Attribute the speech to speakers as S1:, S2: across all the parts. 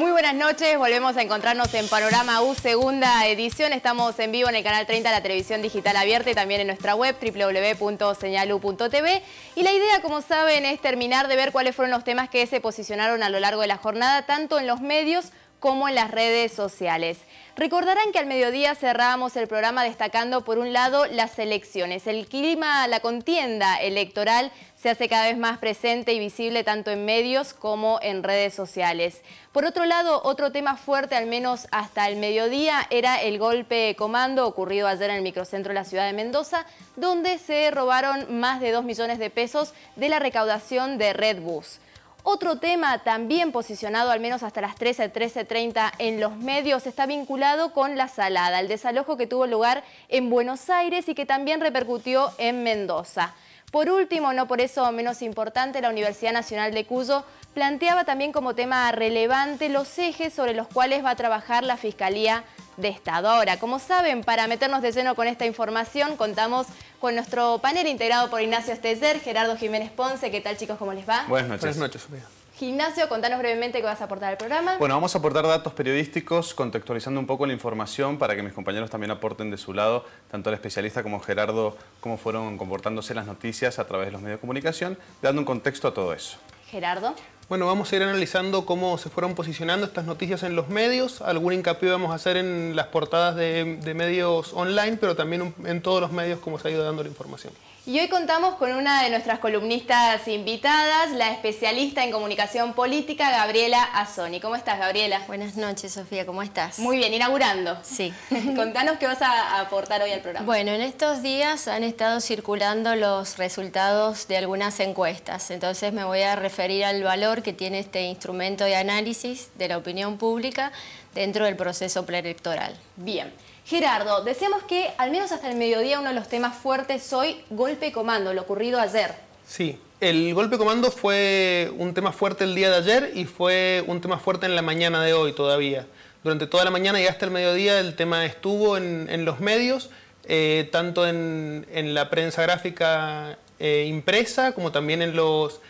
S1: Muy buenas noches, volvemos a encontrarnos en Panorama U, segunda edición. Estamos en vivo en el canal 30 de la televisión digital abierta y también en nuestra web www.señalu.tv. Y la idea, como saben, es terminar de ver cuáles fueron los temas que se posicionaron a lo largo de la jornada, tanto en los medios como en las redes sociales. Recordarán que al mediodía cerrábamos el programa destacando, por un lado, las elecciones. El clima, la contienda electoral se hace cada vez más presente y visible tanto en medios como en redes sociales. Por otro lado, otro tema fuerte, al menos hasta el mediodía, era el golpe comando ocurrido ayer en el microcentro de la ciudad de Mendoza, donde se robaron más de 2 millones de pesos de la recaudación de Redbus. Otro tema también posicionado al menos hasta las 13:30 en los medios está vinculado con la salada, el desalojo que tuvo lugar en Buenos Aires y que también repercutió en Mendoza. Por último, no por eso menos importante, la Universidad Nacional de Cuyo planteaba también como tema relevante los ejes sobre los cuales va a trabajar la Fiscalía de Estado. Ahora, como saben, para meternos de lleno con esta información, contamos con nuestro panel integrado por Ignacio Esteller, Gerardo Jiménez Ponce. ¿Qué tal, chicos? ¿Cómo les va?
S2: Buenas noches.
S3: Buenas noches, Sofía.
S1: Ignacio, contanos brevemente qué vas a aportar al programa.
S2: Bueno, vamos a aportar datos periodísticos, contextualizando un poco la información para que mis compañeros también aporten de su lado, tanto el especialista como Gerardo, cómo fueron comportándose las noticias a través de los medios de comunicación, dando un contexto a todo eso.
S1: Gerardo.
S3: Bueno, vamos a ir analizando cómo se fueron posicionando estas noticias en los medios. Algún hincapié vamos a hacer en las portadas de medios online, pero también en todos los medios cómo se ha ido dando la información.
S1: Y hoy contamos con una de nuestras columnistas invitadas, la especialista en comunicación política, Gabriela Azzoni. ¿Cómo estás, Gabriela?
S4: Buenas noches, Sofía, ¿cómo estás?
S1: Muy bien, inaugurando.
S4: Sí.
S1: Contanos qué vas a aportar hoy al programa.
S4: Bueno, en estos días han estado circulando los resultados de algunas encuestas, entonces me voy a referir al valor que tiene este instrumento de análisis de la opinión pública dentro del proceso preelectoral.
S1: Bien. Gerardo, decíamos que al menos hasta el mediodía uno de los temas fuertes hoy, golpe comando, lo ocurrido ayer.
S3: Sí, el golpe comando fue un tema fuerte el día de ayer y fue un tema fuerte en la mañana de hoy todavía. Durante toda la mañana y hasta el mediodía el tema estuvo en los medios, tanto en la prensa gráfica impresa como también en los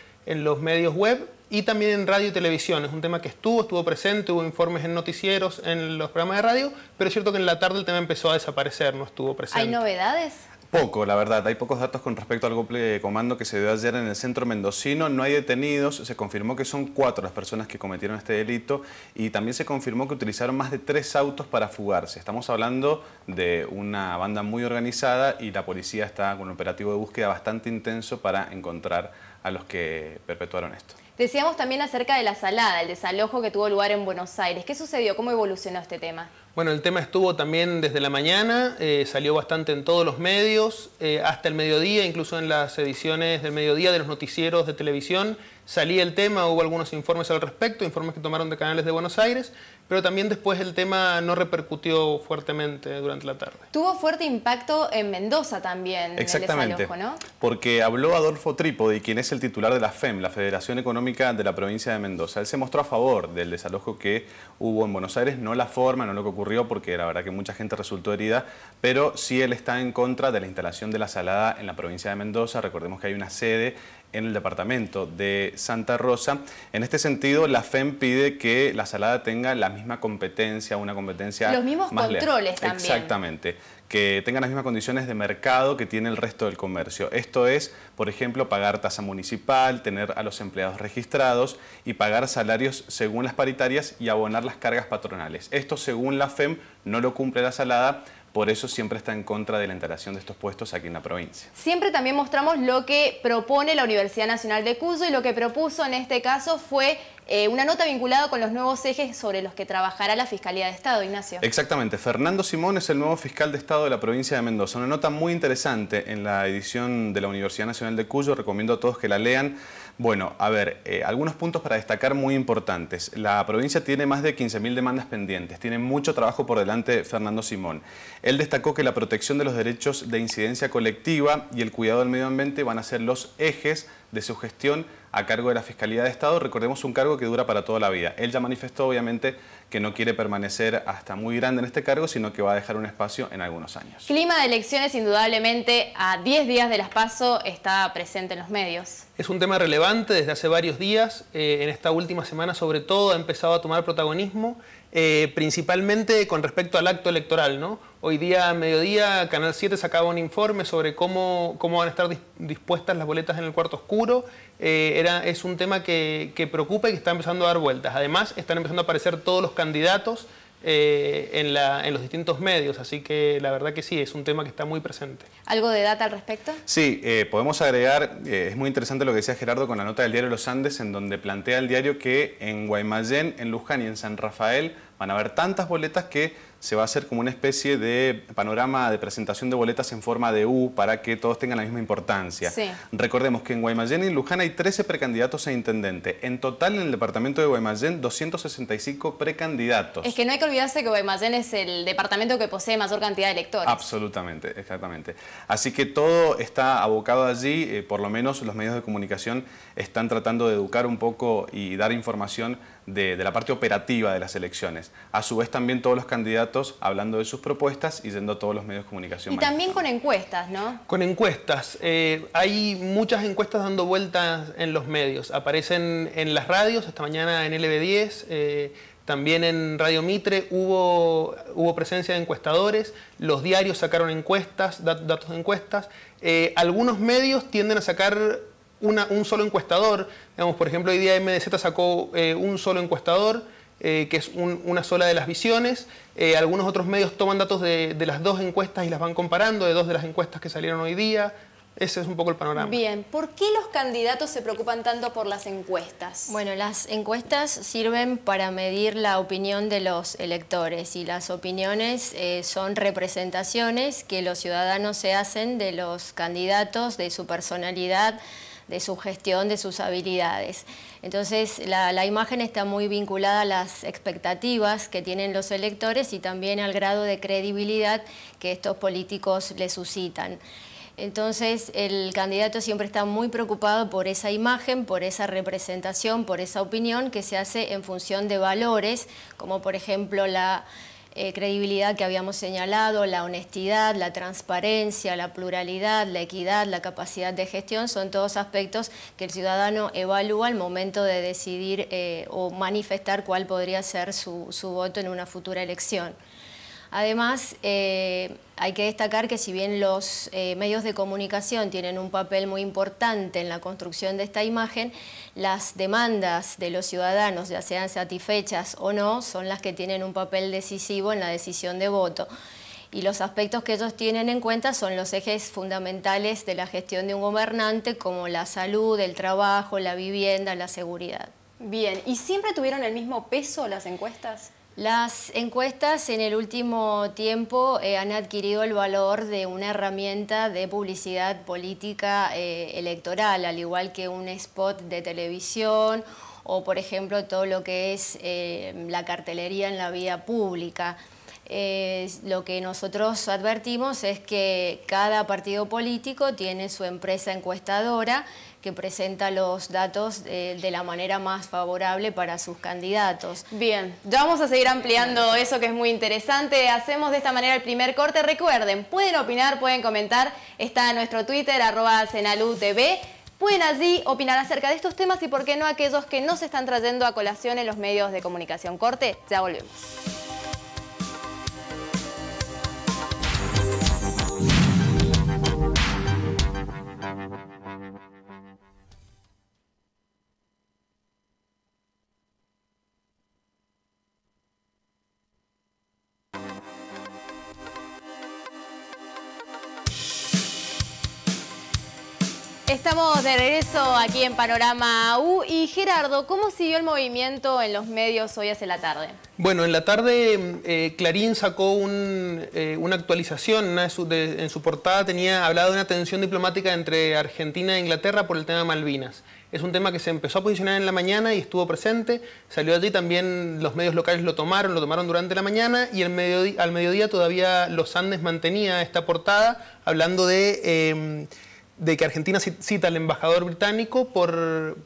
S3: medios web y también en radio y televisión. Es un tema que estuvo presente, hubo informes en noticieros, en los programas de radio, pero es cierto que en la tarde el tema empezó a desaparecer, no estuvo presente.
S1: ¿Hay novedades?
S2: Poco, la verdad. Hay pocos datos con respecto al golpe de comando que se dio ayer en el centro mendocino. No hay detenidos. Se confirmó que son 4 las personas que cometieron este delito y también se confirmó que utilizaron más de 3 autos para fugarse. Estamos hablando de una banda muy organizada y la policía está con un operativo de búsqueda bastante intenso para encontrar a los que perpetuaron esto.
S1: Decíamos también acerca de la salada, el desalojo que tuvo lugar en Buenos Aires. ¿Qué sucedió? ¿Cómo evolucionó este tema?
S3: Bueno, el tema estuvo también desde la mañana, salió bastante en todos los medios, hasta el mediodía, incluso en las ediciones del mediodía de los noticieros de televisión, salía el tema, hubo algunos informes al respecto, informes que tomaron de canales de Buenos Aires, pero también después el tema no repercutió fuertemente durante la tarde.
S1: Tuvo fuerte impacto en Mendoza también.
S2: Exactamente,
S1: el desalojo, ¿no?
S2: Porque habló Adolfo Trípodi, quien es el titular de la FEM, la Federación Económica de la Provincia de Mendoza. Él se mostró a favor del desalojo que hubo en Buenos Aires, no la forma, no lo que ocurrió, porque la verdad que mucha gente resultó herida, pero sí él está en contra de la instalación de la salada en la provincia de Mendoza. Recordemos que hay una sede en el departamento de Santa Rosa. En este sentido, la FEM pide que la salada tenga la misma competencia, una competencia
S1: los mismos
S2: más
S1: controles también.
S2: Exactamente, que tenga las mismas condiciones de mercado que tiene el resto del comercio. Esto es, por ejemplo, pagar tasa municipal, tener a los empleados registrados y pagar salarios según las paritarias y abonar las cargas patronales. Esto, según la FEM, no lo cumple la salada. Por eso siempre está en contra de la instalación de estos puestos aquí en la provincia.
S1: Siempre también mostramos lo que propone la Universidad Nacional de Cuyo y lo que propuso en este caso fue una nota vinculada con los nuevos ejes sobre los que trabajará la Fiscalía de Estado, Ignacio.
S2: Exactamente. Fernando Simón es el nuevo fiscal de Estado de la provincia de Mendoza. Una nota muy interesante en la edición de la Universidad Nacional de Cuyo. Recomiendo a todos que la lean. Bueno, a ver, algunos puntos para destacar muy importantes. La provincia tiene más de 15.000 demandas pendientes. Tiene mucho trabajo por delante Fernando Simón. Él destacó que la protección de los derechos de incidencia colectiva y el cuidado del medio ambiente van a ser los ejes de su gestión a cargo de la Fiscalía de Estado. Recordemos, un cargo que dura para toda la vida. Él ya manifestó, obviamente, que no quiere permanecer hasta muy grande en este cargo, sino que va a dejar un espacio en algunos años.
S1: Clima de elecciones, indudablemente, a 10 días de las PASO está presente en los medios.
S3: Es un tema relevante desde hace varios días. En esta última semana, sobre todo, ha empezado a tomar protagonismo, principalmente con respecto al acto electoral, ¿no? Hoy día, a mediodía, Canal 7 sacaba un informe sobre cómo van a estar dispuestas las boletas en el cuarto oscuro. Es un tema que preocupa y que está empezando a dar vueltas. Además, están empezando a aparecer todos los candidatos en los distintos medios, así que la verdad que sí, es un tema que está muy presente.
S1: ¿Algo de data al respecto?
S2: Sí, podemos agregar, es muy interesante lo que decía Gerardo con la nota del diario Los Andes, en donde plantea el diario que en Guaymallén, en Luján y en San Rafael van a haber tantas boletas que se va a hacer como una especie de panorama de presentación de boletas en forma de U para que todos tengan la misma importancia.
S1: Sí.
S2: Recordemos que en Guaymallén y en Luján hay 13 precandidatos a intendente. En total, en el departamento de Guaymallén, 265 precandidatos.
S1: Es que no hay que olvidarse que Guaymallén es el departamento que posee mayor cantidad de electores.
S2: Absolutamente, exactamente. Así que todo está abocado allí, por lo menos los medios de comunicación están tratando de educar un poco y dar información de la parte operativa de las elecciones. A su vez también todos los candidatos hablando de sus propuestas y yendo a todos los medios de comunicación.
S1: Y también con encuestas, ¿no?
S3: Con encuestas. Hay muchas encuestas dando vueltas en los medios. Aparecen en las radios, esta mañana en LB10, también en Radio Mitre hubo presencia de encuestadores. Los diarios sacaron encuestas, datos de encuestas. Algunos medios tienden a sacar un solo encuestador. Digamos, por ejemplo, hoy día MDZ sacó un solo encuestador, que es una sola de las visiones. Algunos otros medios toman datos de las dos encuestas y las van comparando, de dos de las encuestas que salieron hoy día. Ese es un poco el panorama.
S1: Bien, ¿por qué los candidatos se preocupan tanto por las encuestas?
S4: Bueno, las encuestas sirven para medir la opinión de los electores y las opiniones son representaciones que los ciudadanos se hacen de los candidatos, de su personalidad, de su gestión, de sus habilidades. Entonces, la imagen está muy vinculada a las expectativas que tienen los electores y también al grado de credibilidad que estos políticos le suscitan. Entonces, el candidato siempre está muy preocupado por esa imagen, por esa representación, por esa opinión que se hace en función de valores, como por ejemplo la credibilidad que habíamos señalado, la honestidad, la transparencia, la pluralidad, la equidad, la capacidad de gestión, son todos aspectos que el ciudadano evalúa al momento de decidir o manifestar cuál podría ser su voto en una futura elección. Además, hay que destacar que si bien los medios de comunicación tienen un papel muy importante en la construcción de esta imagen, las demandas de los ciudadanos, ya sean satisfechas o no, son las que tienen un papel decisivo en la decisión de voto. Y los aspectos que ellos tienen en cuenta son los ejes fundamentales de la gestión de un gobernante, como la salud, el trabajo, la vivienda, la seguridad.
S1: Bien, ¿y siempre tuvieron el mismo peso las encuestas?
S4: Las encuestas en el último tiempo han adquirido el valor de una herramienta de publicidad política electoral, al igual que un spot de televisión o, por ejemplo, todo lo que es la cartelería en la vía pública. Lo que nosotros advertimos es que cada partido político tiene su empresa encuestadora que presenta los datos de la manera más favorable para sus candidatos.
S1: Bien, ya vamos a seguir ampliando eso que es muy interesante. Hacemos de esta manera el primer corte. Recuerden, pueden opinar, pueden comentar. Está nuestro Twitter, @senalutv. Pueden allí opinar acerca de estos temas y, por qué no, aquellos que no se están trayendo a colación en los medios de comunicación. Corte, ya volvemos. Estamos de regreso aquí en Panorama U. Y Gerardo, ¿cómo siguió el movimiento en los medios hoy hacia la tarde?
S3: Bueno, en la tarde Clarín sacó una actualización. En su portada tenía hablado de una tensión diplomática entre Argentina e Inglaterra por el tema de Malvinas. Es un tema que se empezó a posicionar en la mañana y estuvo presente. Salió allí, también los medios locales lo tomaron durante la mañana, y al mediodía todavía Los Andes mantenía esta portada hablando de de que Argentina cita al embajador británico por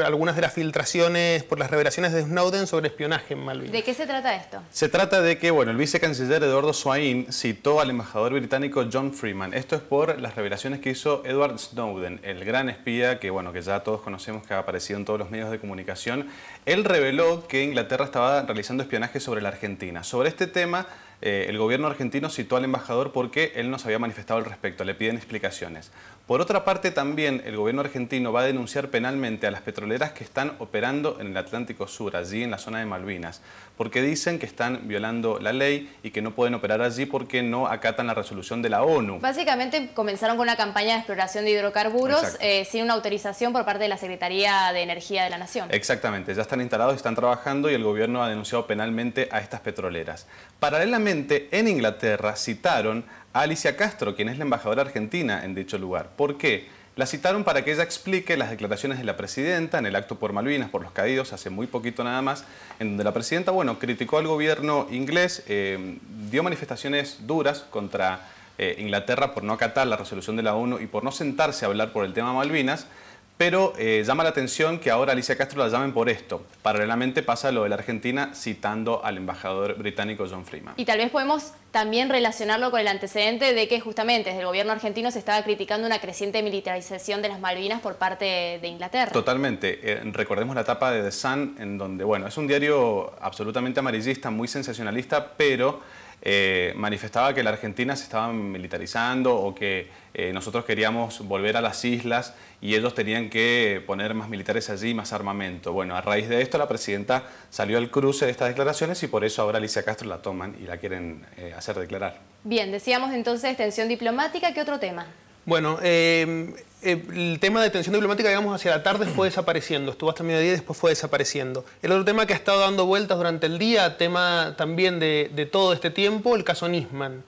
S3: algunas de las filtraciones, por las revelaciones de Snowden sobre espionaje en Malvinas.
S1: ¿De qué se trata esto?
S2: Se trata de que, bueno, el vicecanciller Eduardo Swain citó al embajador británico John Freeman. Esto es por las revelaciones que hizo Edward Snowden, el gran espía que, bueno, que ya todos conocemos, que ha aparecido en todos los medios de comunicación. Él reveló que Inglaterra estaba realizando espionaje sobre la Argentina. Sobre este tema, el gobierno argentino citó al embajador porque él no se había manifestado al respecto, le piden explicaciones. Por otra parte, también el gobierno argentino va a denunciar penalmente a las petroleras que están operando en el Atlántico Sur, allí en la zona de Malvinas, porque dicen que están violando la ley y que no pueden operar allí porque no acatan la resolución de la ONU.
S1: Básicamente comenzaron con una campaña de exploración de hidrocarburos sin una autorización por parte de la Secretaría de Energía de la Nación.
S2: Exactamente, ya están instalados, están trabajando y el gobierno ha denunciado penalmente a estas petroleras. Paralelamente, en Inglaterra citaron a Alicia Castro, quien es la embajadora argentina en dicho lugar. ¿Por qué? La citaron para que ella explique las declaraciones de la presidenta en el acto por Malvinas, por los caídos, hace muy poquito nada más, en donde la presidenta, bueno, criticó al gobierno inglés, dio manifestaciones duras contra Inglaterra por no acatar la resolución de la ONU y por no sentarse a hablar por el tema Malvinas. Pero llama la atención que ahora Alicia Castro la llamen por esto. Paralelamente pasa lo de la Argentina citando al embajador británico John Freeman.
S1: Y tal vez podemos también relacionarlo con el antecedente de que justamente desde el gobierno argentino se estaba criticando una creciente militarización de las Malvinas por parte de Inglaterra.
S2: Totalmente. Recordemos la etapa de The Sun, en donde, bueno, es un diario absolutamente amarillista, muy sensacionalista, pero manifestaba que la Argentina se estaba militarizando o que nosotros queríamos volver a las islas y ellos tenían que poner más militares allí, más armamento. Bueno, a raíz de esto la presidenta salió al cruce de estas declaraciones y por eso ahora Alicia Castro la toman y la quieren hacer declarar.
S1: Bien, decíamos entonces tensión diplomática. ¿Qué otro tema?
S3: Bueno, el tema de tensión diplomática, digamos, hacia la tarde fue desapareciendo. Estuvo hasta el mediodía y después fue desapareciendo. El otro tema que ha estado dando vueltas durante el día, tema también de todo este tiempo, el caso Nisman.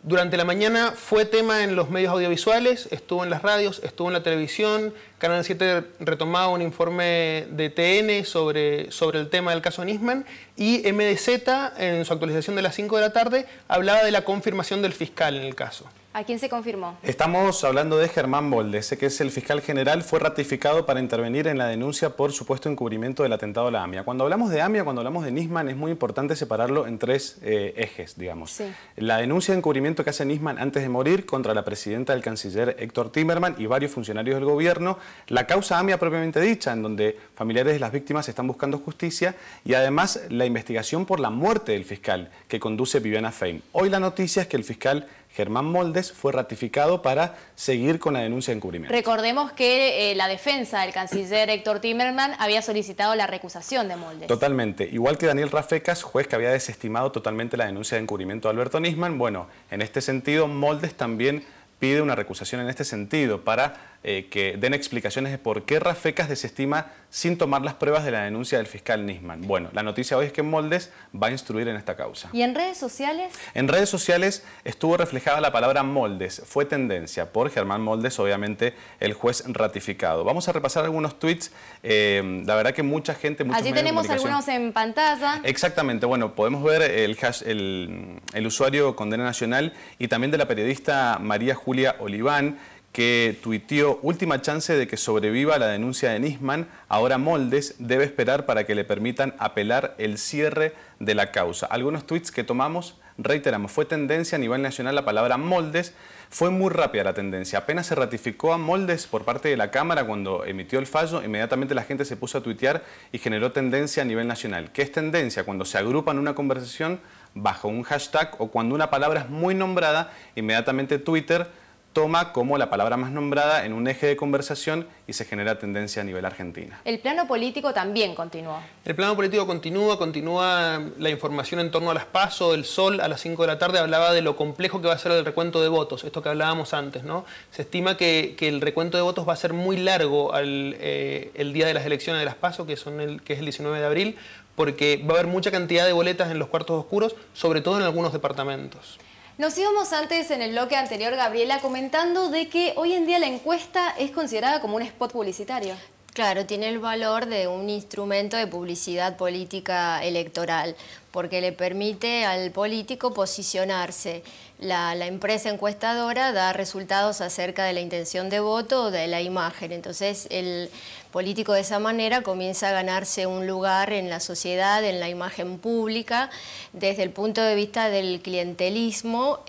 S3: Durante la mañana fue tema en los medios audiovisuales, estuvo en las radios, estuvo en la televisión. Canal 7 retomaba un informe de TN sobre el tema del caso Nisman y MDZ, en su actualización de las 5 de la tarde, hablaba de la confirmación del fiscal en el caso.
S1: ¿A quién se confirmó?
S2: Estamos hablando de Germán Moldes, que es el fiscal general, fue ratificado para intervenir en la denuncia por supuesto encubrimiento del atentado a la AMIA. Cuando hablamos de AMIA, cuando hablamos de Nisman, es muy importante separarlo en tres ejes, digamos. Sí. La denuncia de encubrimiento que hace Nisman antes de morir contra la presidenta del canciller Héctor Timerman y varios funcionarios del gobierno, la causa AMIA propiamente dicha, en donde familiares de las víctimas están buscando justicia, y además la investigación por la muerte del fiscal que conduce Viviana Fein. Hoy la noticia es que el fiscal Germán Moldes fue ratificado para seguir con la denuncia de encubrimiento.
S1: Recordemos que la defensa del canciller Héctor Timerman había solicitado la recusación de Moldes.
S2: Totalmente. Igual que Daniel Rafecas, juez que había desestimado totalmente la denuncia de encubrimiento de Alberto Nisman. Bueno, en este sentido, Moldes también pide una recusación en este sentido para que den explicaciones de por qué Rafecas desestima sin tomar las pruebas de la denuncia del fiscal Nisman. Bueno, la noticia hoy es que Moldes va a instruir en esta causa.
S1: ¿Y en redes sociales?
S2: En redes sociales estuvo reflejada la palabra Moldes, fue tendencia por Germán Moldes, obviamente el juez ratificado. Vamos a repasar algunos tweets, la verdad que mucha gente...
S1: Allí tenemos algunos en pantalla.
S2: Exactamente, bueno, podemos ver el usuario Condena Nacional y también de la periodista María Julia Oliván, que tuiteó: última chance de que sobreviva la denuncia de Nisman, ahora Moldes debe esperar para que le permitan apelar el cierre de la causa. Algunos tweets que tomamos, reiteramos, fue tendencia a nivel nacional la palabra Moldes, fue muy rápida la tendencia, apenas se ratificó a Moldes por parte de la Cámara cuando emitió el fallo, inmediatamente la gente se puso a tuitear y generó tendencia a nivel nacional. ¿Qué es tendencia? Cuando se agrupa en una conversación bajo un hashtag o cuando una palabra es muy nombrada, inmediatamente Twitter toma como la palabra más nombrada en un eje de conversación y se genera tendencia a nivel Argentina.
S1: El plano político también continuó.
S3: El plano político continúa la información en torno a las PASO. El Sol a las 5 de la tarde hablaba de lo complejo que va a ser el recuento de votos, esto que hablábamos antes, ¿no? Se estima que el recuento de votos va a ser muy largo el día de las elecciones de las PASO, que es el 19 de abril, porque va a haber mucha cantidad de boletas en los cuartos oscuros, sobre todo en algunos departamentos.
S1: Nos íbamos antes en el bloque anterior, Gabriela, comentando de que hoy en día la encuesta es considerada como un spot publicitario.
S4: Claro, tiene el valor de un instrumento de publicidad política electoral, porque le permite al político posicionarse. La empresa encuestadora da resultados acerca de la intención de voto o de la imagen. Entonces, el político de esa manera comienza a ganarse un lugar en la sociedad, en la imagen pública. Desde el punto de vista del clientelismo,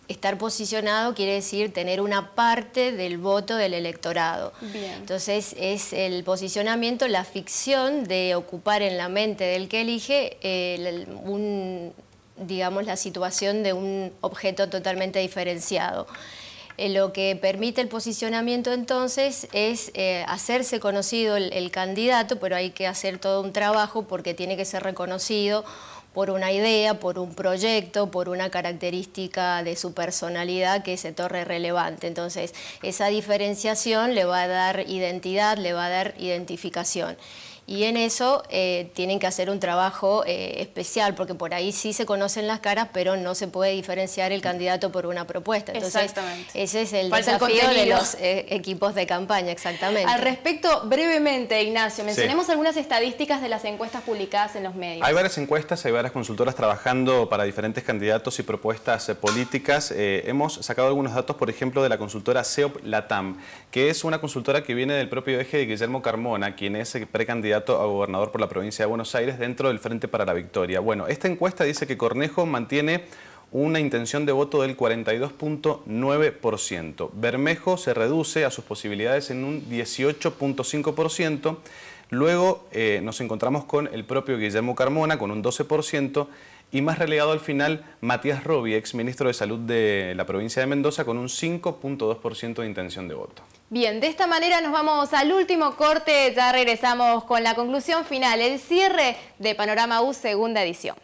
S4: estar posicionado quiere decir tener una parte del voto del electorado.
S1: Bien.
S4: Entonces es el posicionamiento, la ficción de ocupar en la mente del que elige digamos, la situación de un objeto totalmente diferenciado. Lo que permite el posicionamiento entonces es hacerse conocido el candidato, pero hay que hacer todo un trabajo porque tiene que ser reconocido por una idea, por un proyecto, por una característica de su personalidad que se torne relevante. Entonces, esa diferenciación le va a dar identidad, le va a dar identificación. Y en eso tienen que hacer un trabajo especial, porque por ahí sí se conocen las caras, pero no se puede diferenciar el candidato por una propuesta. Entonces,
S1: exactamente.
S4: Ese es el
S1: Falta
S4: desafío de los equipos de campaña, exactamente.
S1: Al respecto, brevemente, Ignacio, mencionemos algunas estadísticas de las encuestas publicadas en los medios.
S2: Hay varias encuestas, hay varias consultoras trabajando para diferentes candidatos y propuestas políticas. Hemos sacado algunos datos, por ejemplo, de la consultora CEOP Latam, que es una consultora que viene del propio eje de Guillermo Carmona, quien es precandidato a gobernador por la provincia de Buenos Aires dentro del Frente para la Victoria. Bueno, esta encuesta dice que Cornejo mantiene una intención de voto del 42.9%. Bermejo se reduce a sus posibilidades en un 18.5%. Luego nos encontramos con el propio Guillermo Carmona con un 12%. Y más relegado al final, Matías Robi, ex ministro de Salud de la provincia de Mendoza, con un 5.2% de intención de voto.
S1: Bien, de esta manera nos vamos al último corte, ya regresamos con la conclusión final, el cierre de Panorama U, segunda edición.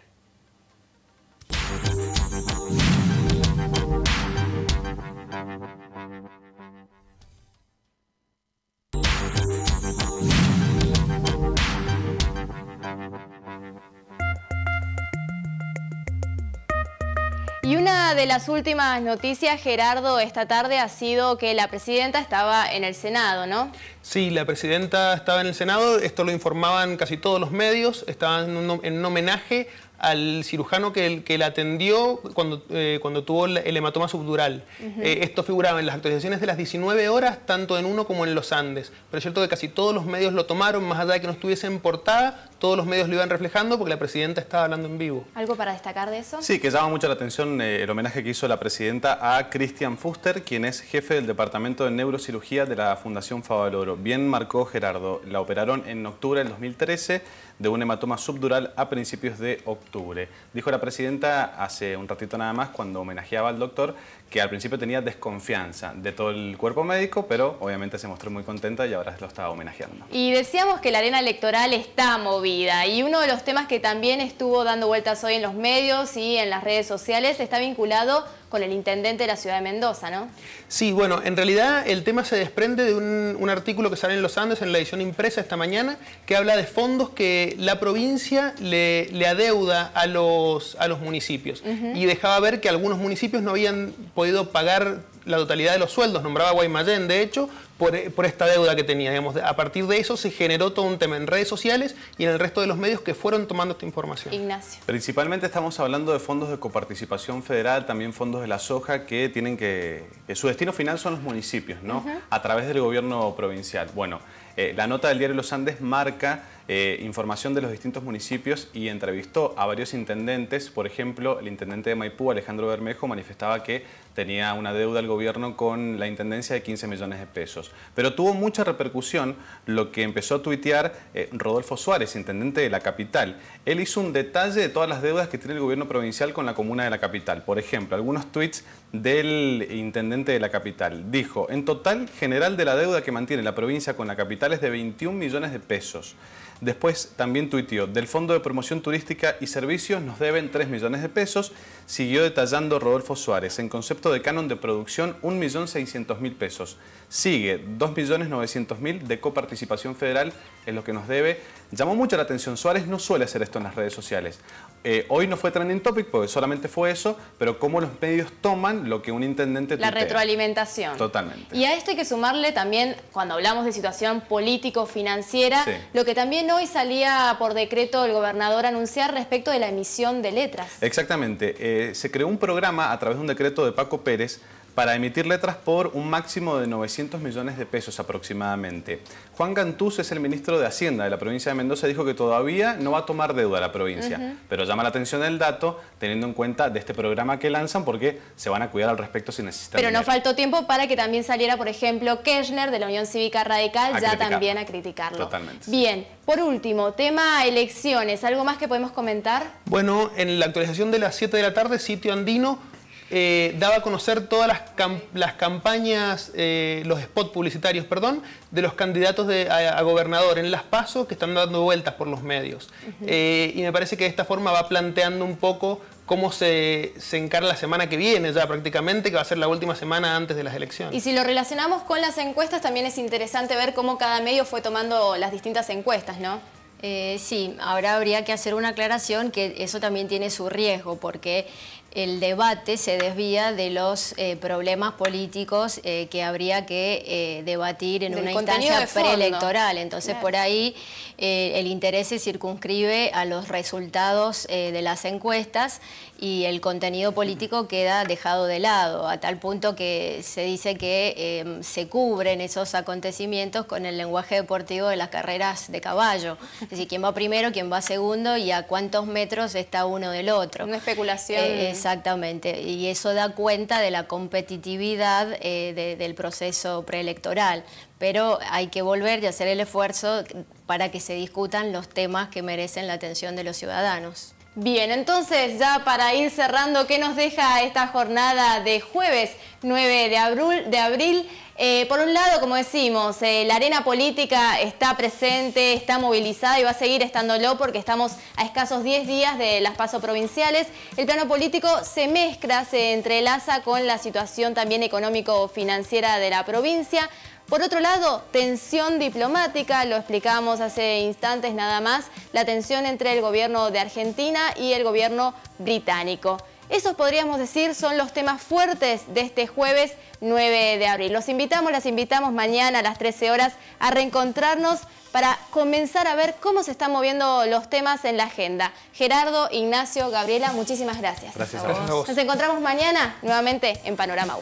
S1: Y una de las últimas noticias, Gerardo, esta tarde ha sido que la presidenta estaba en el Senado, ¿no?
S3: Sí, la presidenta estaba en el Senado, esto lo informaban casi todos los medios, estaba en un homenaje al cirujano que la atendió cuando tuvo el hematoma subdural. Esto figuraba en las actualizaciones de las 19 horas, tanto en Uno como en Los Andes. Pero es cierto que casi todos los medios lo tomaron, más allá de que no estuviese en portada, todos los medios lo iban reflejando porque la presidenta estaba hablando en vivo.
S1: ¿Algo para destacar de eso?
S2: Sí, que llama mucho la atención el homenaje que hizo la presidenta a Cristian Fuster, quien es jefe del Departamento de Neurocirugía de la Fundación Favaloro. Bien marcó Gerardo, la operaron en octubre del 2013 de un hematoma subdural a principios de octubre. Dijo la presidenta hace un ratito nada más, cuando homenajeaba al doctor, que al principio tenía desconfianza de todo el cuerpo médico, pero obviamente se mostró muy contenta y ahora lo estaba homenajeando.
S1: Y decíamos que la arena electoral está movida y uno de los temas que también estuvo dando vueltas hoy en los medios y en las redes sociales está vinculado con el intendente de la ciudad de Mendoza, ¿no? Sí,
S3: bueno, en realidad el tema se desprende de un artículo que sale en Los Andes, en la edición impresa esta mañana, que habla de fondos que la provincia le adeuda a los municipios. Y dejaba ver que algunos municipios no habían podido pagar la totalidad de los sueldos, nombraba Guaymallén, de hecho, por esta deuda que tenía. Digamos, a partir de eso se generó todo un tema en redes sociales y en el resto de los medios que fueron tomando esta información.
S1: Ignacio.
S2: Principalmente estamos hablando de fondos de coparticipación federal, también fondos de la soja que tienen que su destino final son los municipios, ¿no? A través del gobierno provincial. Bueno, la nota del diario Los Andes marca información de los distintos municipios y entrevistó a varios intendentes. Por ejemplo, el intendente de Maipú, Alejandro Bermejo, manifestaba que tenía una deuda al gobierno con la intendencia de 15 millones de pesos. Pero tuvo mucha repercusión lo que empezó a tuitear Rodolfo Suárez, intendente de la capital. Él hizo un detalle de todas las deudas que tiene el gobierno provincial con la comuna de la capital. Por ejemplo, algunos tweets del intendente de la capital. Dijo, en total general de la deuda que mantiene la provincia con la capital es de 21 millones de pesos. Después también tuiteó, del Fondo de Promoción Turística y Servicios nos deben 3 millones de pesos. Siguió detallando Rodolfo Suárez, en concepto de canon de producción 1.600.000 pesos. Sigue 2.900.000 de coparticipación federal, es lo que nos debe. Llamó mucho la atención, Suárez no suele hacer esto en las redes sociales. Hoy no fue trending topic porque solamente fue eso, pero cómo los medios toman lo que un intendente tuitea.
S1: La retroalimentación.
S2: Totalmente.
S1: Y a esto hay que sumarle también, cuando hablamos de situación político-financiera, lo que también hoy salía por decreto el gobernador a anunciar respecto de la emisión de letras.
S2: Exactamente. Se creó un programa a través de un decreto de Paco Pérez para emitir letras por un máximo de 900 millones de pesos aproximadamente. Juan Cantús es el ministro de Hacienda de la provincia de Mendoza, dijo que todavía no va a tomar deuda la provincia, pero llama la atención el dato teniendo en cuenta de este programa que lanzan porque se van a cuidar al respecto si necesitan
S1: Pero
S2: dinero.
S1: no faltó tiempo para que también saliera, por ejemplo, Kirchner de la Unión Cívica Radical también a criticarlo.
S2: Totalmente.
S1: Bien, por último, tema elecciones, ¿algo más que podemos comentar?
S3: Bueno, en la actualización de las 7 de la tarde, Sitio Andino daba a conocer todas las campañas, los spots publicitarios, perdón, de los candidatos a gobernador en las PASO que están dando vueltas por los medios. Y me parece que de esta forma va planteando un poco cómo se encara la semana que viene ya prácticamente, que va a ser la última semana antes de las elecciones.
S1: Y si lo relacionamos con las encuestas, también es interesante ver cómo cada medio fue tomando las distintas encuestas, ¿no?
S4: Sí, ahora habría que hacer una aclaración que eso también tiene su riesgo, porque el debate se desvía de los problemas políticos que habría que debatir en una instancia preelectoral. Entonces, por ahí el interés se circunscribe a los resultados de las encuestas y el contenido político queda dejado de lado, a tal punto que se dice que se cubren esos acontecimientos con el lenguaje deportivo de las carreras de caballo. Es decir, quién va primero, quién va segundo y a cuántos metros está uno del otro.
S1: Una especulación.
S4: Exactamente, y eso da cuenta de la competitividad del proceso preelectoral. Pero hay que volver y hacer el esfuerzo para que se discutan los temas que merecen la atención de los ciudadanos.
S1: Bien, entonces ya para ir cerrando, ¿qué nos deja esta jornada de jueves 9 de abril? Por un lado, como decimos, la arena política está presente, está movilizada y va a seguir estándolo porque estamos a escasos 10 días de las PASO provinciales. El plano político se mezcla, se entrelaza con la situación también económico-financiera de la provincia. Por otro lado, tensión diplomática, lo explicábamos hace instantes nada más, la tensión entre el gobierno de Argentina y el gobierno británico. Esos podríamos decir son los temas fuertes de este jueves 9 de abril. Las invitamos mañana a las 13 horas a reencontrarnos para comenzar a ver cómo se están moviendo los temas en la agenda. Gerardo, Ignacio, Gabriela, muchísimas gracias.
S2: Gracias a vos.
S1: Nos encontramos mañana nuevamente en Panorama U.